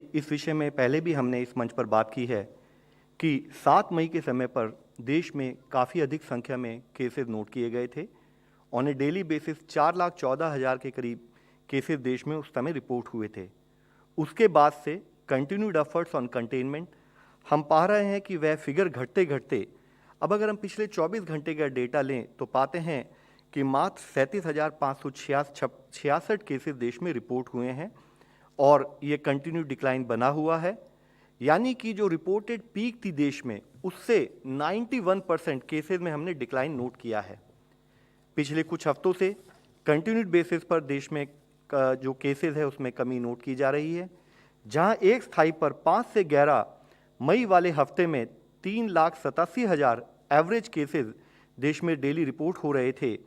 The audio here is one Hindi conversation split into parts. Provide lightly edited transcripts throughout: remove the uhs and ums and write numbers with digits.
इस विषय में पहले भी हमने इस मंच पर बात की है कि 7 मई के समय पर देश में काफ़ी अधिक संख्या में केसेस नोट किए गए थे। ऑन ए डेली बेसिस 4,14,000 के करीब केसेस देश में उस समय रिपोर्ट हुए थे। उसके बाद से कंटिन्यूड एफर्ट्स ऑन कंटेनमेंट हम पा रहे हैं कि वह फिगर घटते घटते अब अगर हम पिछले 24 घंटे का डेटा लें तो पाते हैं कि मात्र 37,566 केसेस देश में रिपोर्ट हुए हैं और ये कंटिन्यू डिक्लाइन बना हुआ है। यानी कि जो रिपोर्टेड पीक थी देश में उससे 91% केसेस में हमने डिक्लाइन नोट किया है। पिछले कुछ हफ्तों से कंटिन्यूड बेसिस पर देश में जो केसेस है उसमें कमी नोट की जा रही है। जहां एक स्थाई पर 5 से 11 मई वाले हफ्ते में 3,87,000 एवरेज केसेस देश में डेली रिपोर्ट हो रहे थे,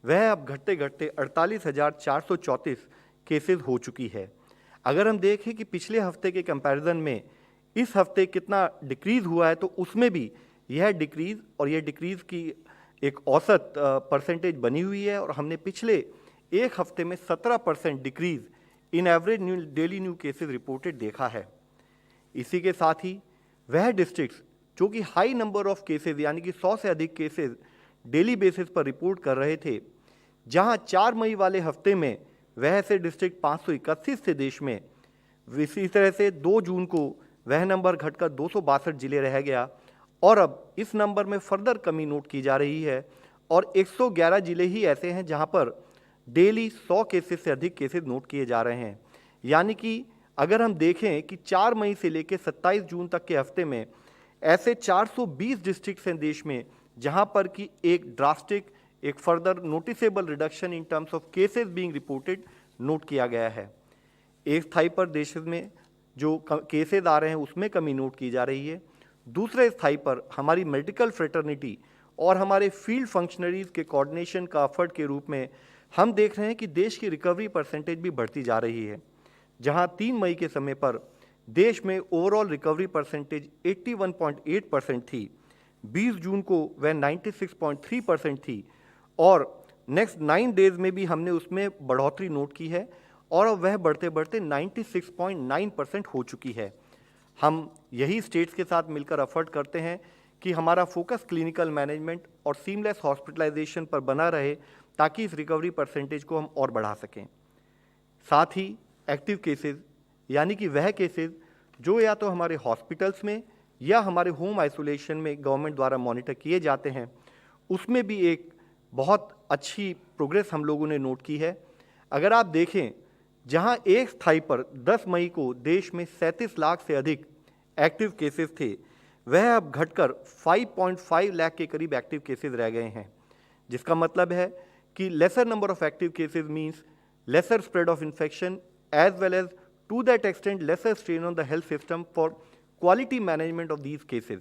वह अब घटते घटते 48,434 केसेस हो चुकी है। अगर हम देखें कि पिछले हफ्ते के कंपैरिजन में इस हफ्ते कितना डिक्रीज हुआ है तो उसमें भी यह डिक्रीज और यह डिक्रीज की एक औसत परसेंटेज बनी हुई है और हमने पिछले एक हफ्ते में 17% decrease in average daily new cases reported देखा है। इसी के साथ ही वह डिस्ट्रिक्ट्स जो कि हाई नंबर ऑफ केसेस यानी कि 100 से अधिक केसेस डेली बेसिस पर रिपोर्ट कर रहे थे, जहां 4 मई वाले हफ्ते में वह से डिस्ट्रिक्ट 531 थे देश में। इसी तरह से 2 जून को वह नंबर घटकर 262 जिले रह गया और अब इस नंबर में फर्दर कमी नोट की जा रही है और 111 जिले ही ऐसे हैं जहां पर डेली 100 केसेस से अधिक केसेस नोट किए जा रहे हैं। यानी कि अगर हम देखें कि 4 मई से लेकर 27 जून तक के हफ्ते में ऐसे 420 डिस्ट्रिक्ट्स हैं देश में जहां पर कि एक ड्रास्टिक एक further noticeable reduction in terms of cases being reported note किया गया है। एक स्थाई पर देश में जो केसेस आ रहे हैं उसमें कमी नोट की जा रही है। दूसरे स्थाई पर हमारी मेडिकल फ्रेटर्निटी और हमारे फील्ड फंक्शनरीज के कोऑर्डिनेशन का एफर्ट के रूप में हम देख रहे हैं कि देश की रिकवरी परसेंटेज भी बढ़ती जा रही है। जहां 3 मई के समय पर देश में ओवरऑल रिकवरी परसेंटेज 81.8% थी, 20 जून को वह 96.3% थी और नेक्स्ट 9 डेज में भी हमने उसमें बढ़ोतरी नोट की है और अब वह बढ़ते बढ़ते 96.9% हो चुकी है। हम यही स्टेट्स के साथ मिलकर एफर्ट करते हैं कि हमारा फोकस क्लिनिकल मैनेजमेंट और सीमलेस हॉस्पिटलाइजेशन पर बना रहे ताकि इस रिकवरी परसेंटेज को हम और बढ़ा सकें। साथ ही एक्टिव केसेस यानी कि वह केसेस जो या तो हमारे हॉस्पिटल्स में या हमारे होम आइसोलेशन में गवर्नमेंट द्वारा मॉनिटर किए जाते हैं, उसमें भी एक बहुत अच्छी प्रोग्रेस हम लोगों ने नोट की है। अगर आप देखें जहां एक स्थाई पर 10 मई को देश में 37 लाख से अधिक एक्टिव केसेस थे, वह अब घटकर 5.5 लाख के करीब एक्टिव केसेस रह गए हैं। जिसका मतलब है कि lesser number of active cases means lesser spread of infection as well as to that extent lesser strain on the health system for quality management of these cases.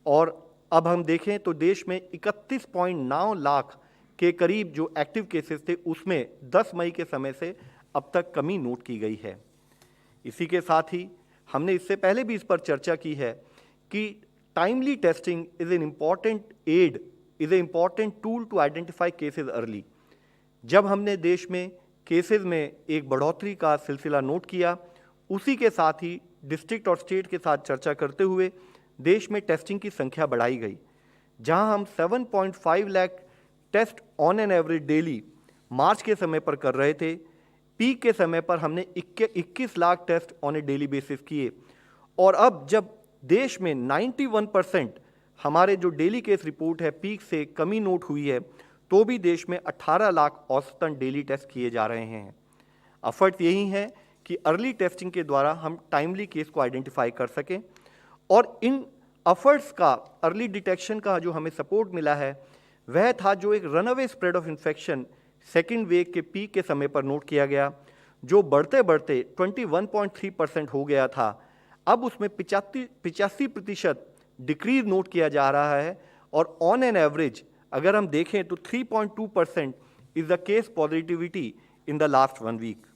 और अब हम देखें तो देश में 31.9 लाख के करीब जो एक्टिव केसेस थे उसमें 10 मई के समय से अब तक कमी नोट की गई है। इसी के साथ ही हमने इससे पहले भी इस पर चर्चा की है कि timely testing is an important aid is a important tool to identify cases early. जब हमने देश में केसेस में एक बढ़ोतरी का सिलसिला नोट किया, उसी के साथ ही डिस्ट्रिक्ट और स्टेट के साथ चर्चा करते हुए देश में टेस्टिंग की संख्या बढ़ाई गई। जहां हम 7.5 lakh test on an average daily March के समय पर कर रहे थे, पीक के समय पर हमने 21 lakh test on a daily basis किए और अब जब देश में 91% हमारे जो डेली केस रिपोर्ट है पीक से कमी नोट हुई है, तो भी देश में 18 लाख औसतन डेली टेस्ट किए जा रहे हैं। एफर्ट यही है कि अर्ली टेस्टिंग के द्वारा हम टाइमली केस को आइडेंटिफाई कर सकें और इन एफर्ट्स का अर्ली डिटेक्शन का जो हमें सपोर्ट मिला है वह था जो एक runaway spread of infection second wave के पीक के समय पर नोट किया गया, जो बढ़ते बढ़ते 21.3% हो गया था। अब उसमें 85% डिक्रीज नोट किया जा रहा है और ऑन एन एवरेज अगर हम देखें तो 3.2% is the case positivity in the last 1 week.